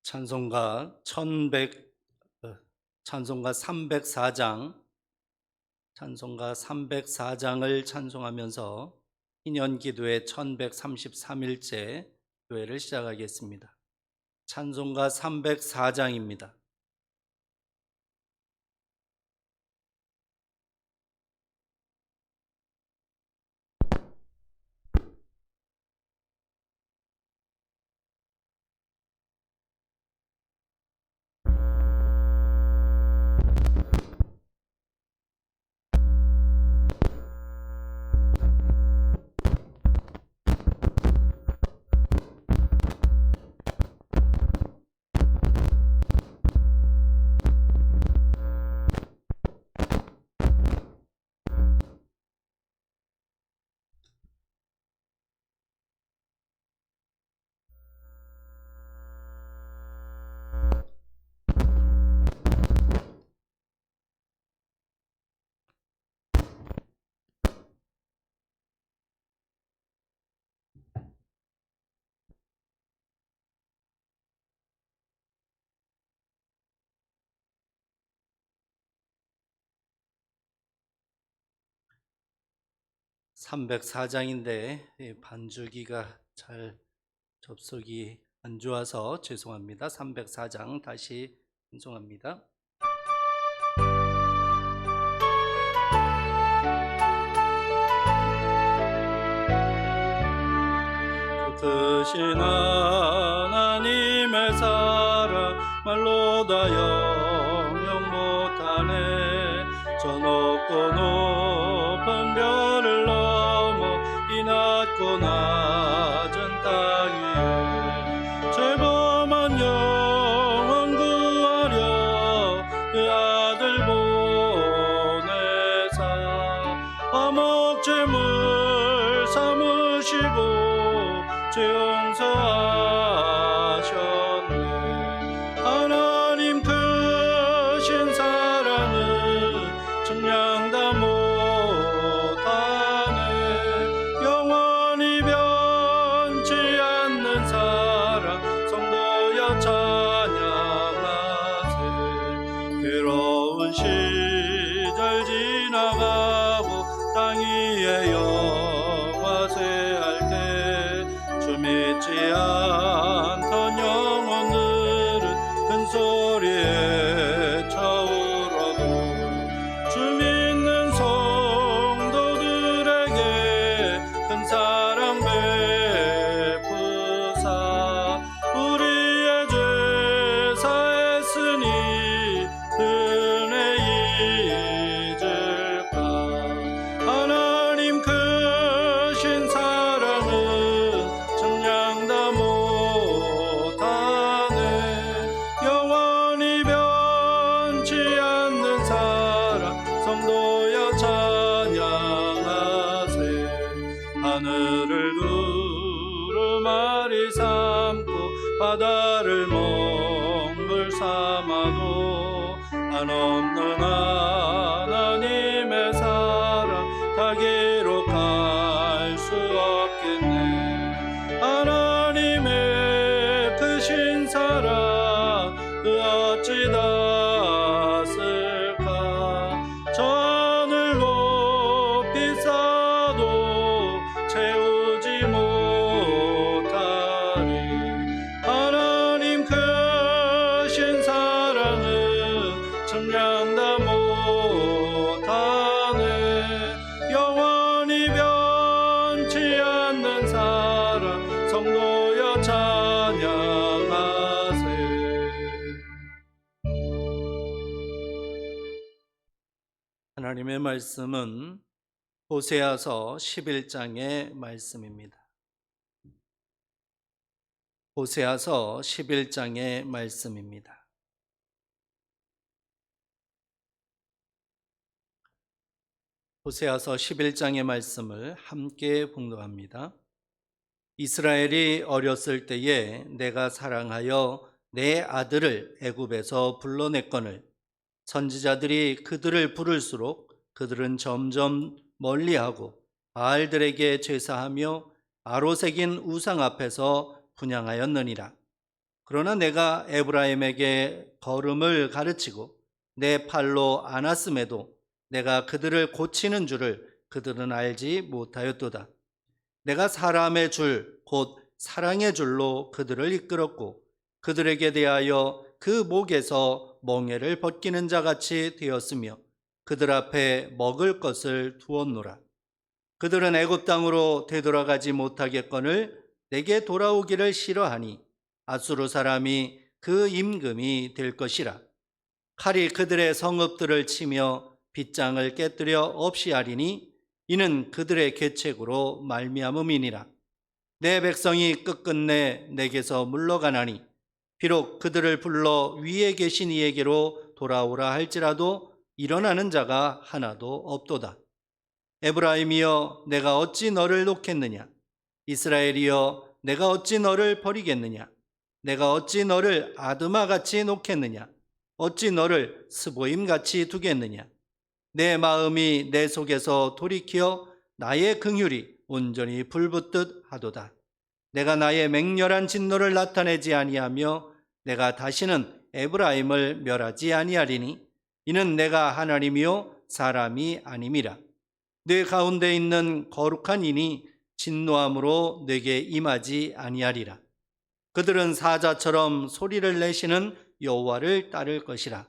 찬송가 304장, 찬송가 304장을 찬송하면서 희년기도회 1133일째 교회를 시작하겠습니다. 찬송가 304장입니다. (304장인데) 반주기가 잘 접속이 안 좋아서 죄송합니다. 304장 다시 찬송합니다. 크신 하나님의 사랑 말로 다 영영 못하네. 저 높고 높은 별을 넘어 이 낮고 낮은 땅 위에 죄범한 영혼 구하려 그 아들 보내사 화목 제물 삼으시고 죄 용서하셨네. 하나님 크신 사랑은 정량 다 못하네. 영원히 변치 않는 사랑 성도여 찬양하세. 괴로운 시절 지나가고 땅 위에 영화쇠할 때 주 믿지 않던 영혼들은 큰 소리에 쳐울어도 주 믿는 성도들에게 큰 사랑 베푸사 우리의 죄 사했으니 은혜 잊을까. 하나님 크신 사랑은 정량 다 못하네. 영원히 변치 않는 사랑 성도여 찬양하세. 하늘을 두루마리 삼고 바다를 몽물 삼아도 한없는 하나님의 사랑 다 기록할 수 없겠네. 하나님의 크신 사랑 그 어찌 다 쓸까. 전을 높이 쌓아도 채우지 못하리. 하나님 크신 사랑은 정량 다 못하네. 영원히 변치 않는 사랑 성도여 찬양하세. 하나님의 말씀은 호세아서 11장의 말씀입니다. 호세아서 11장의 말씀입니다. 호세아서 11장의 말씀을 함께 봉독합니다. 이스라엘이 어렸을 때에 내가 사랑하여 내 아들을 애굽에서 불러냈거늘 선지자들이 그들을 부를수록 그들은 점점 멀리하고 바알들에게 제사하며 아로새긴 우상 앞에서 분향하였느니라. 그러나 내가 에브라임에게 걸음을 가르치고 내 팔로 안았음에도 내가 그들을 고치는 줄을 그들은 알지 못하였도다. 내가 사람의 줄, 곧 사랑의 줄로 그들을 이끌었고 그들에게 대하여 그 목에서 멍에를 벗기는 자같이 되었으며 그들 앞에 먹을 것을 두었노라. 그들은 애굽 땅으로 되돌아가지 못하겠거늘 내게 돌아오기를 싫어하니 아수르 사람이 그 임금이 될 것이라. 칼이 그들의 성읍들을 치며 빗장을 깨뜨려 없이 하리니 이는 그들의 계책으로 말미암음이니라. 내 백성이 끝끝내 내게서 물러가나니 비록 그들을 불러 위에 계신 이에게로 돌아오라 할지라도 일어나는 자가 하나도 없도다. 에브라임이여 내가 어찌 너를 놓겠느냐? 이스라엘이여 내가 어찌 너를 버리겠느냐? 내가 어찌 너를 아드마같이 놓겠느냐? 어찌 너를 스보임같이 두겠느냐? 내 마음이 내 속에서 돌이켜 나의 긍휼이 온전히 불붙듯 하도다. 내가 나의 맹렬한 진노를 나타내지 아니하며 내가 다시는 에브라임을 멸하지 아니하리니 이는 내가 하나님이요 사람이 아님이라. 내 가운데 있는 거룩한 이니 진노함으로 내게 임하지 아니하리라. 그들은 사자처럼 소리를 내시는 여호와를 따를 것이라.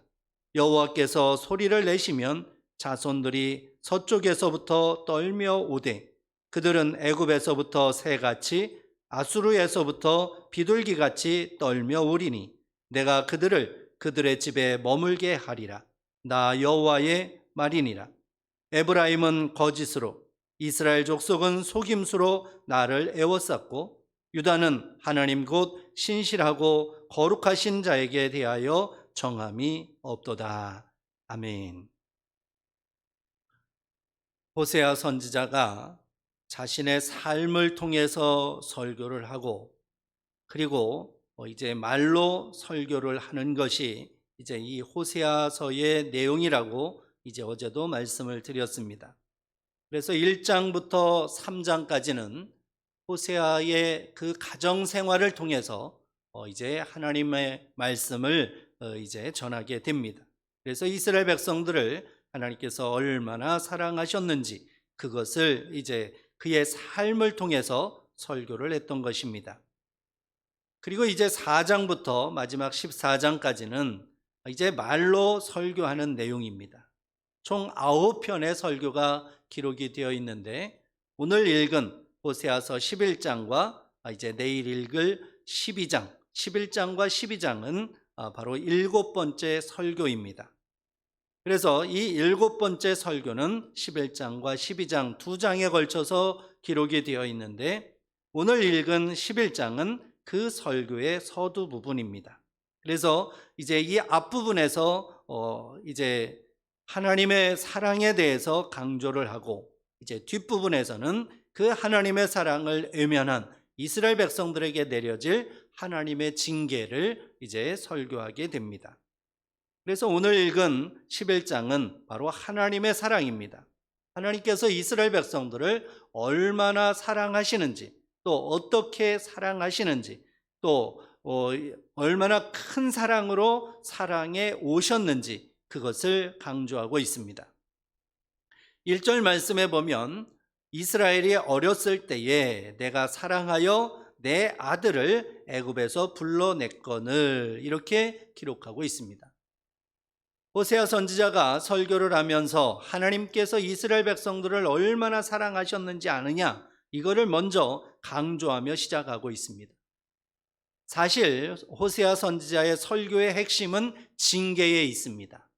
여호와께서 소리를 내시면 자손들이 서쪽에서부터 떨며 오되 그들은 애굽에서부터 새같이 아수르에서부터 비둘기같이 떨며 오리니 내가 그들을 그들의 집에 머물게 하리라. 나 여호와의 말이니라. 에브라임은 거짓으로 이스라엘 족속은 속임수로 나를 애워쌌고 유다는 하나님 곧 신실하고 거룩하신 자에게 대하여 정함이 없도다. 아멘. 호세아 선지자가 자신의 삶을 통해서 설교를 하고 그리고 이제 말로 설교를 하는 것이 이제 이 호세아서의 내용이라고 이제 어제도 말씀을 드렸습니다. 그래서 1장부터 3장까지는 호세아의 그 가정 생활을 통해서 이제 하나님의 말씀을 이제 전하게 됩니다. 그래서 이스라엘 백성들을 하나님께서 얼마나 사랑하셨는지 그것을 이제 그의 삶을 통해서 설교를 했던 것입니다. 그리고 이제 4장부터 마지막 14장까지는 이제 말로 설교하는 내용입니다. 총 9편의 설교가 기록이 되어 있는데 오늘 읽은 호세아서 11장과 이제 내일 읽을 12장, 11장과 12장은 바로 7번째 설교입니다. 그래서 이 7번째 설교는 11장과 12장 두 장에 걸쳐서 기록이 되어 있는데 오늘 읽은 11장은 그 설교의 서두 부분입니다. 그래서 이제 이 앞부분에서 이제 하나님의 사랑에 대해서 강조를 하고 이제 뒷부분에서는 그 하나님의 사랑을 외면한 이스라엘 백성들에게 내려질 하나님의 징계를 이제 설교하게 됩니다. 그래서 오늘 읽은 11장은 바로 하나님의 사랑입니다. 하나님께서 이스라엘 백성들을 얼마나 사랑하시는지 또 어떻게 사랑하시는지 또 얼마나 큰 사랑으로 사랑해 오셨는지 그것을 강조하고 있습니다. 1절 말씀에 보면 이스라엘이 어렸을 때에 내가 사랑하여 내 아들을 애굽에서 불러냈거늘 이렇게 기록하고 있습니다. 호세아 선지자가 설교를 하면서 하나님께서 이스라엘 백성들을 얼마나 사랑하셨는지 아느냐 이거를 먼저 강조하며 시작하고 있습니다. 사실 호세아 선지자의 설교의 핵심은 징계에 있습니다.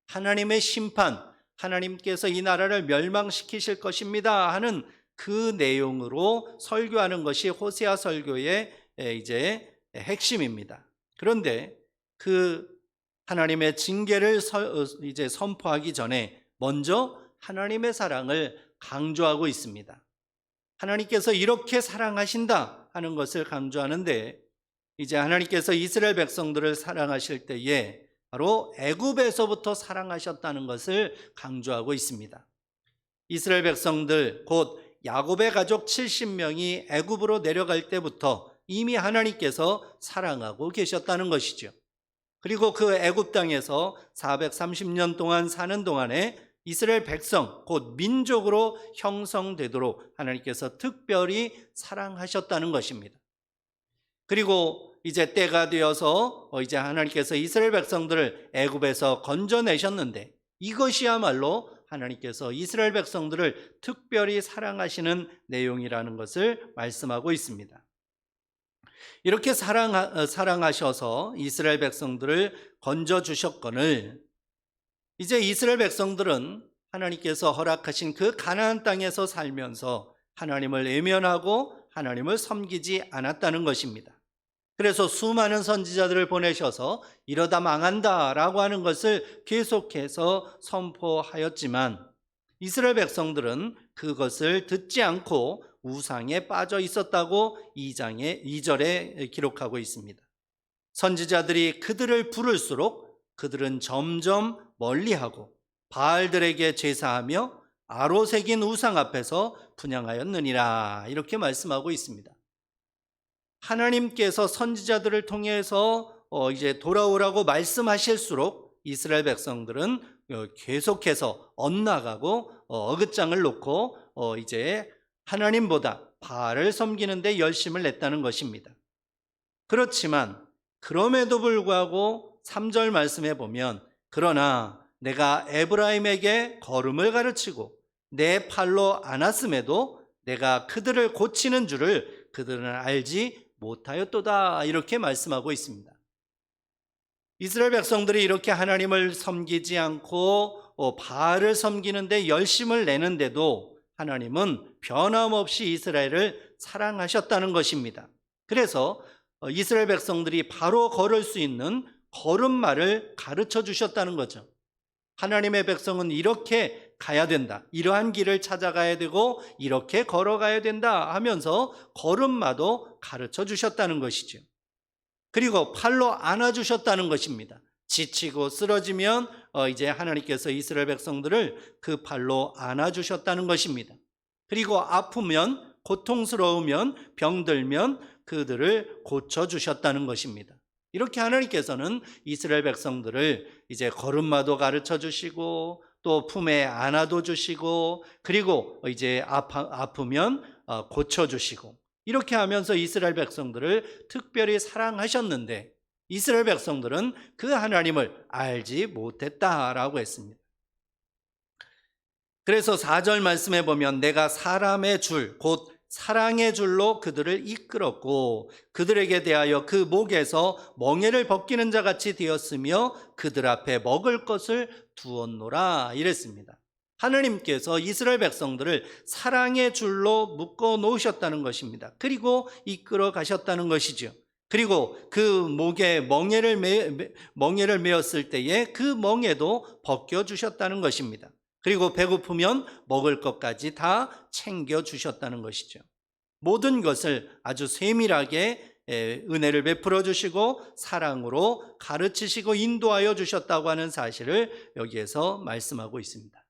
하나님의 심판, 하나님께서 이 나라를 멸망시키실 것입니다 하는 그 내용으로 설교하는 것이 호세아 설교의 이제 핵심입니다. 그런데 그 하나님의 징계를 이제 선포하기 전에 먼저 하나님의 사랑을 강조하고 있습니다. 하나님께서 이렇게 사랑하신다 하는 것을 강조하는데 이제 하나님께서 이스라엘 백성들을 사랑하실 때에 바로 애굽에서부터 사랑하셨다는 것을 강조하고 있습니다. 이스라엘 백성들 곧 야곱의 가족 70명이 애굽으로 내려갈 때부터 이미 하나님께서 사랑하고 계셨다는 것이죠. 그리고 그 애굽 땅에서 430년 동안 사는 동안에 이스라엘 백성, 곧 민족으로 형성되도록 하나님께서 특별히 사랑하셨다는 것입니다. 그리고 이제 때가 되어서 이제 하나님께서 이스라엘 백성들을 애굽에서 건져내셨는데, 이것이야말로 하나님께서 이스라엘 백성들을 특별히 사랑하시는 내용이라는 것을 말씀하고 있습니다. 이렇게 사랑하셔서 이스라엘 백성들을 건져주셨거늘, 이제 이스라엘 백성들은 하나님께서 허락하신 그 가나안 땅에서 살면서 하나님을 외면하고 하나님을 섬기지 않았다는 것입니다. 그래서 수많은 선지자들을 보내셔서 이러다 망한다라고 하는 것을 계속해서 선포하였지만, 이스라엘 백성들은 그것을 듣지 않고 우상에 빠져 있었다고 2절에 기록하고 있습니다. 선지자들이 그들을 부를수록 그들은 점점 멀리하고 바알들에게 제사하며 아로새긴 우상 앞에서 분향하였느니라, 이렇게 말씀하고 있습니다. 하나님께서 선지자들을 통해서 이제 돌아오라고 말씀하실수록 이스라엘 백성들은 계속해서 엇나가고 어긋장을 놓고 이제 하나님보다 바알을 섬기는 데 열심을 냈다는 것입니다. 그렇지만 그럼에도 불구하고 3절 말씀해 보면, 그러나 내가 에브라임에게 걸음을 가르치고 내 팔로 안았음에도 내가 그들을 고치는 줄을 그들은 알지 못하였도다, 이렇게 말씀하고 있습니다. 이스라엘 백성들이 이렇게 하나님을 섬기지 않고 바알을 섬기는데 열심을 내는데도 하나님은 변함없이 이스라엘을 사랑하셨다는 것입니다. 그래서 이스라엘 백성들이 바로 걸을 수 있는 걸음마를 가르쳐 주셨다는 거죠. 하나님의 백성은 이렇게 가야 된다, 이러한 길을 찾아가야 되고 이렇게 걸어가야 된다 하면서 걸음마도 가르쳐 주셨다는 것이죠. 그리고 팔로 안아주셨다는 것입니다. 지치고 쓰러지면 이제 하나님께서 이스라엘 백성들을 그 팔로 안아주셨다는 것입니다. 그리고 아프면, 고통스러우면, 병들면 그들을 고쳐주셨다는 것입니다. 이렇게 하나님께서는 이스라엘 백성들을 이제 걸음마도 가르쳐 주시고 또 품에 안아도 주시고, 그리고 이제 아프면 고쳐주시고, 이렇게 하면서 이스라엘 백성들을 특별히 사랑하셨는데, 이스라엘 백성들은 그 하나님을 알지 못했다라고 했습니다. 그래서 4절 말씀해 보면, 내가 사람의 줄, 곧 사랑의 줄로 그들을 이끌었고 그들에게 대하여 그 목에서 멍에를 벗기는 자 같이 되었으며 그들 앞에 먹을 것을 두었노라, 이랬습니다. 하나님께서 이스라엘 백성들을 사랑의 줄로 묶어 놓으셨다는 것입니다. 그리고 이끌어 가셨다는 것이죠. 그리고 그 목에 멍에를 메었을 때에 그 멍에도 벗겨주셨다는 것입니다. 그리고 배고프면 먹을 것까지 다 챙겨주셨다는 것이죠. 모든 것을 아주 세밀하게 은혜를 베풀어 주시고 사랑으로 가르치시고 인도하여 주셨다고 하는 사실을 여기에서 말씀하고 있습니다.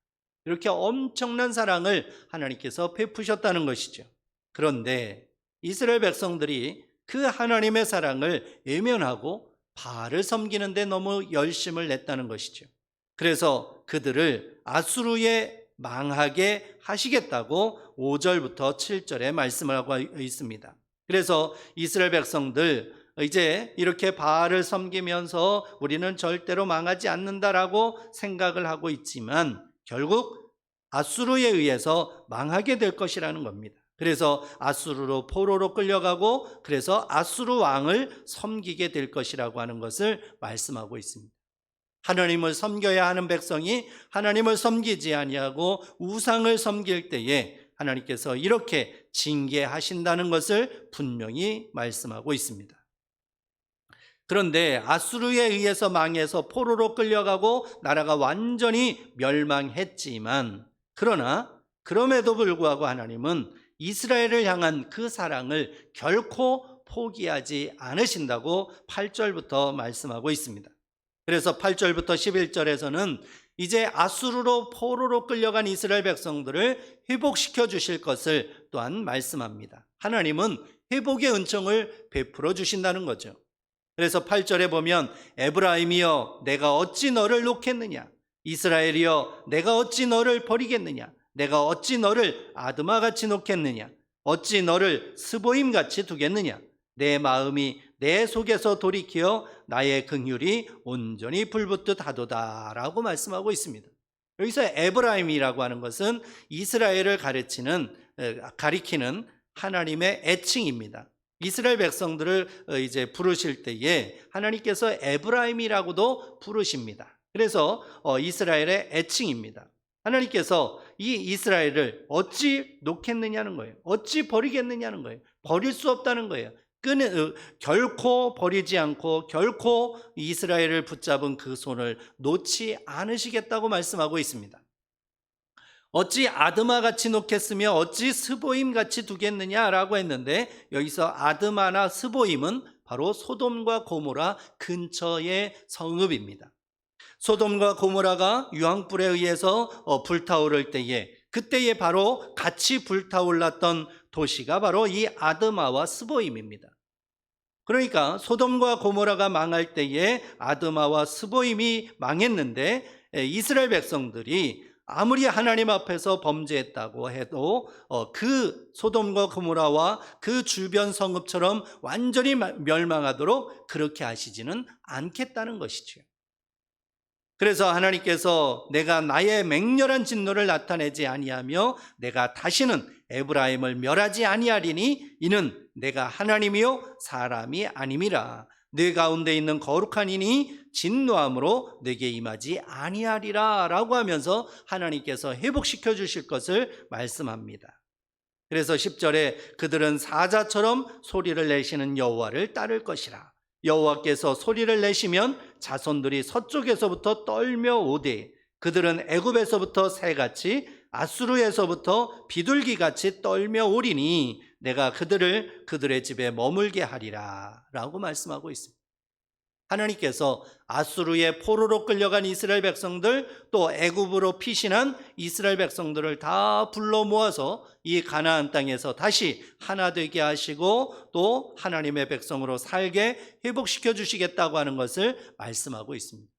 이렇게 엄청난 사랑을 하나님께서 베푸셨다는 것이죠. 그런데 이스라엘 백성들이 그 하나님의 사랑을 외면하고 바알을 섬기는 데 너무 열심을 냈다는 것이죠. 그래서 그들을 아수르에 망하게 하시겠다고 5절부터 7절에 말씀을 하고 있습니다. 그래서 이스라엘 백성들 이제 이렇게 바알을 섬기면서 우리는 절대로 망하지 않는다라고 생각을 하고 있지만 결국 아수르에 의해서 망하게 될 것이라는 겁니다. 그래서 아수르로 포로로 끌려가고 그래서 아수르 왕을 섬기게 될 것이라고 하는 것을 말씀하고 있습니다. 하나님을 섬겨야 하는 백성이 하나님을 섬기지 아니하고 우상을 섬길 때에 하나님께서 이렇게 징계하신다는 것을 분명히 말씀하고 있습니다. 그런데 아수르에 의해서 망해서 포로로 끌려가고 나라가 완전히 멸망했지만, 그러나 그럼에도 불구하고 하나님은 이스라엘을 향한 그 사랑을 결코 포기하지 않으신다고 8절부터 말씀하고 있습니다. 그래서 8절부터 11절에서는 이제 아수르로 포로로 끌려간 이스라엘 백성들을 회복시켜 주실 것을 또한 말씀합니다. 하나님은 회복의 은총을 베풀어 주신다는 거죠. 그래서 8절에 보면 에브라임이여 내가 어찌 너를 놓겠느냐, 이스라엘이여 내가 어찌 너를 버리겠느냐, 내가 어찌 너를 아드마같이 놓겠느냐, 어찌 너를 스보임같이 두겠느냐, 내 마음이 내 속에서 돌이켜 나의 긍휼이 온전히 불붙듯 하도다 라고 말씀하고 있습니다. 여기서 에브라임이라고 하는 것은 이스라엘을 가리키는 하나님의 애칭입니다. 이스라엘 백성들을 이제 부르실 때에 하나님께서 에브라임이라고도 부르십니다. 그래서 이스라엘의 애칭입니다. 하나님께서 이 이스라엘을 어찌 놓겠느냐는 거예요. 어찌 버리겠느냐는 거예요. 버릴 수 없다는 거예요. 결코 버리지 않고 결코 이스라엘을 붙잡은 그 손을 놓지 않으시겠다고 말씀하고 있습니다. 어찌 아드마같이 놓겠으며 어찌 스보임같이 두겠느냐라고 했는데, 여기서 아드마나 스보임은 바로 소돔과 고모라 근처의 성읍입니다. 소돔과 고모라가 유황불에 의해서 불타오를 때에, 그때에 바로 같이 불타올랐던 도시가 바로 이 아드마와 스보임입니다. 그러니까 소돔과 고모라가 망할 때에 아드마와 스보임이 망했는데, 이스라엘 백성들이 아무리 하나님 앞에서 범죄했다고 해도 그 소돔과 고모라와 그 주변 성읍처럼 완전히 멸망하도록 그렇게 하시지는 않겠다는 것이죠. 그래서 하나님께서 내가 나의 맹렬한 진노를 나타내지 아니하며 내가 다시는 에브라임을 멸하지 아니하리니 이는 내가 하나님이요 사람이 아님이라. 네 가운데 있는 거룩한 이니 진노함으로 네게 임하지 아니하리라 라고 하면서 하나님께서 회복시켜 주실 것을 말씀합니다. 그래서 10절에 그들은 사자처럼 소리를 내시는 여호와를 따를 것이라. 여호와께서 소리를 내시면 자손들이 서쪽에서부터 떨며 오되 그들은 애굽에서부터 새같이 아수르에서부터 비둘기같이 떨며 오리니 내가 그들을 그들의 집에 머물게 하리라 라고 말씀하고 있습니다. 하나님께서 아수르의 포로로 끌려간 이스라엘 백성들, 또 애굽으로 피신한 이스라엘 백성들을 다 불러 모아서 이 가나안 땅에서 다시 하나 되게 하시고 또 하나님의 백성으로 살게 회복시켜 주시겠다고 하는 것을 말씀하고 있습니다.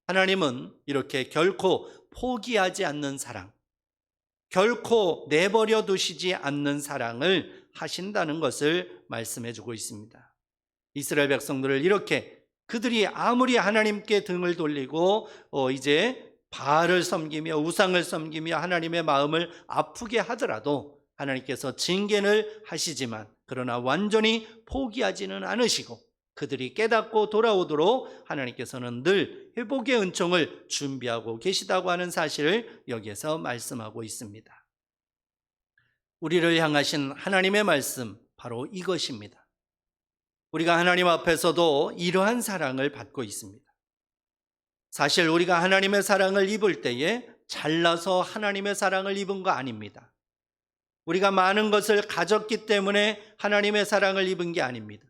하나님은 이렇게 결코 포기하지 않는 사랑, 결코 내버려 두시지 않는 사랑을 하신다는 것을 말씀해 주고 있습니다. 이스라엘 백성들을 이렇게 그들이 아무리 하나님께 등을 돌리고 이제 바알을 섬기며 우상을 섬기며 하나님의 마음을 아프게 하더라도 하나님께서 징계를 하시지만 그러나 완전히 포기하지는 않으시고 그들이 깨닫고 돌아오도록 하나님께서는 늘 회복의 은총을 준비하고 계시다고 하는 사실을 여기에서 말씀하고 있습니다. 우리를 향하신 하나님의 말씀, 바로 이것입니다. 우리가 하나님 앞에서도 이러한 사랑을 받고 있습니다. 사실 우리가 하나님의 사랑을 입을 때에 잘나서 하나님의 사랑을 입은 거 아닙니다. 우리가 많은 것을 가졌기 때문에 하나님의 사랑을 입은 게 아닙니다.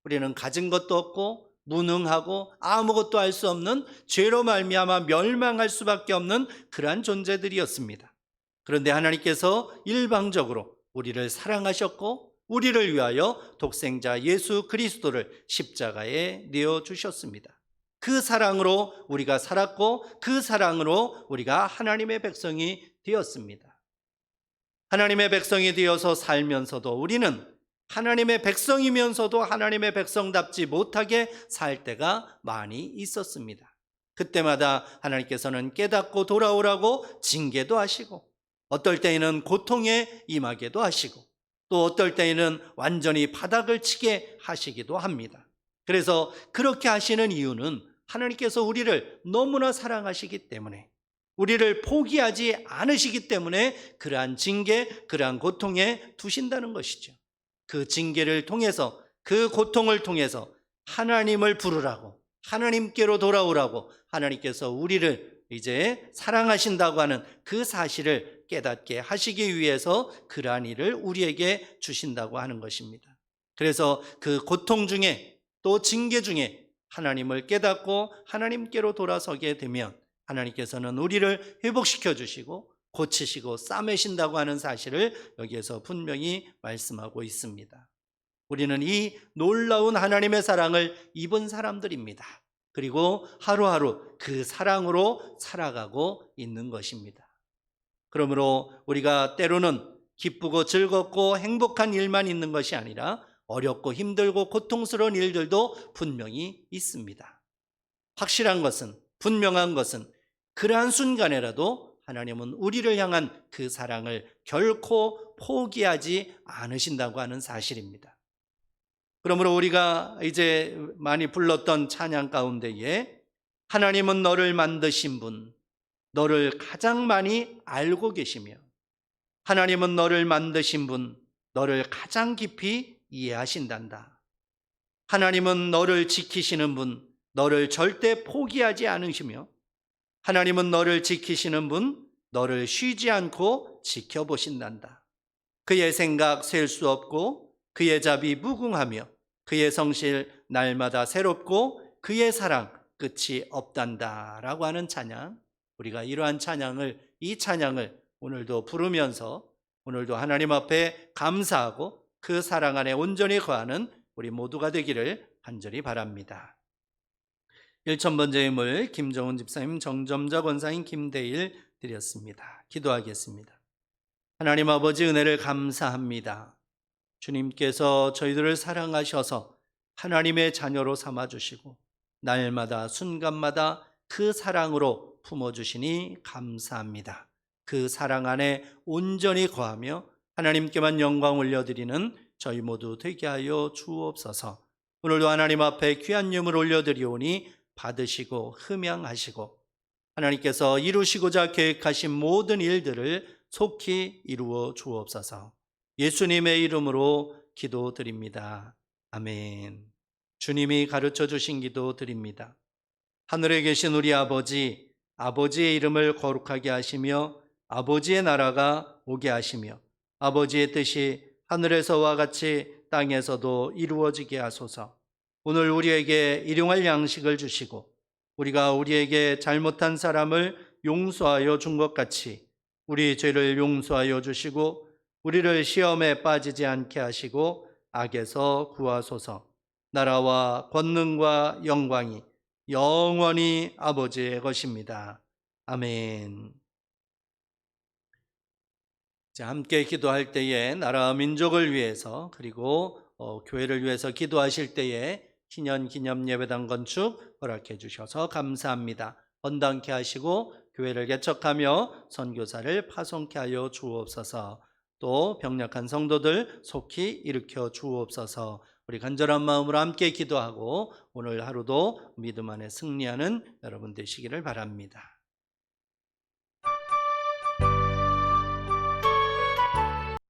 우리는 가진 것도 없고 무능하고 아무것도 할 수 없는 죄로 말미암아 멸망할 수밖에 없는 그러한 존재들이었습니다. 그런데 하나님께서 일방적으로 우리를 사랑하셨고 우리를 위하여 독생자 예수 그리스도를 십자가에 내어주셨습니다. 그 사랑으로 우리가 살았고 그 사랑으로 우리가 하나님의 백성이 되었습니다. 하나님의 백성이 되어서 살면서도 우리는 하나님의 백성이면서도 하나님의 백성답지 못하게 살 때가 많이 있었습니다. 그때마다 하나님께서는 깨닫고 돌아오라고 징계도 하시고 어떨 때에는 고통에 임하게도 하시고 또 어떨 때에는 완전히 바닥을 치게 하시기도 합니다. 그래서 그렇게 하시는 이유는 하나님께서 우리를 너무나 사랑하시기 때문에, 우리를 포기하지 않으시기 때문에 그러한 징계, 그러한 고통에 두신다는 것이죠. 그 징계를 통해서, 그 고통을 통해서 하나님을 부르라고, 하나님께로 돌아오라고 하나님께서 우리를 이제 사랑하신다고 하는 그 사실을 깨닫게 하시기 위해서 그러한 일을 우리에게 주신다고 하는 것입니다. 그래서 그 고통 중에 또 징계 중에 하나님을 깨닫고 하나님께로 돌아서게 되면 하나님께서는 우리를 회복시켜 주시고 고치시고 싸매신다고 하는 사실을 여기에서 분명히 말씀하고 있습니다. 우리는 이 놀라운 하나님의 사랑을 입은 사람들입니다. 그리고 하루하루 그 사랑으로 살아가고 있는 것입니다. 그러므로 우리가 때로는 기쁘고 즐겁고 행복한 일만 있는 것이 아니라 어렵고 힘들고 고통스러운 일들도 분명히 있습니다. 확실한 것은, 분명한 것은 그러한 순간에라도 하나님은 우리를 향한 그 사랑을 결코 포기하지 않으신다고 하는 사실입니다. 그러므로 우리가 이제 많이 불렀던 찬양 가운데에 하나님은 너를 만드신 분, 너를 가장 많이 알고 계시며 하나님은 너를 만드신 분, 너를 가장 깊이 이해하신단다. 하나님은 너를 지키시는 분, 너를 절대 포기하지 않으시며 하나님은 너를 지키시는 분, 너를 쉬지 않고 지켜보신단다. 그의 생각 셀 수 없고 그의 자비 무궁하며 그의 성실 날마다 새롭고 그의 사랑 끝이 없단다 라고 하는 찬양, 우리가 이러한 찬양을, 이 찬양을 오늘도 부르면서 오늘도 하나님 앞에 감사하고 그 사랑 안에 온전히 거하는 우리 모두가 되기를 간절히 바랍니다. 1000번째 예물 김정은 집사님, 정점자 권사님, 김대일 드렸습니다. 기도하겠습니다. 하나님 아버지, 은혜를 감사합니다. 주님께서 저희들을 사랑하셔서 하나님의 자녀로 삼아주시고 날마다 순간마다 그 사랑으로 품어주시니 감사합니다. 그 사랑 안에 온전히 거하며 하나님께만 영광 올려드리는 저희 모두 되게 하여 주옵소서. 오늘도 하나님 앞에 귀한 예물 올려드리오니 받으시고 흠양하시고 하나님께서 이루시고자 계획하신 모든 일들을 속히 이루어 주옵소서. 예수님의 이름으로 기도드립니다. 아멘. 주님이 가르쳐 주신 기도 드립니다. 하늘에 계신 우리 아버지, 아버지의 이름을 거룩하게 하시며 아버지의 나라가 오게 하시며 아버지의 뜻이 하늘에서와 같이 땅에서도 이루어지게 하소서. 오늘 우리에게 일용할 양식을 주시고 우리가 우리에게 잘못한 사람을 용서하여 준 것 같이 우리 죄를 용서하여 주시고 우리를 시험에 빠지지 않게 하시고 악에서 구하소서. 나라와 권능과 영광이 영원히 아버지의 것입니다. 아멘. 자, 함께 기도할 때에 나라와 민족을 위해서 그리고 교회를 위해서 기도하실 때에 신년 기념 예배당 건축 허락해 주셔서 감사합니다. 번당케 하시고 교회를 개척하며 선교사를 파송케 하여 주옵소서. 또 병약한 성도들 속히 일으켜 주옵소서. 우리 간절한 마음으로 함께 기도하고 오늘 하루도 믿음 안에 승리하는 여러분 되시기를 바랍니다.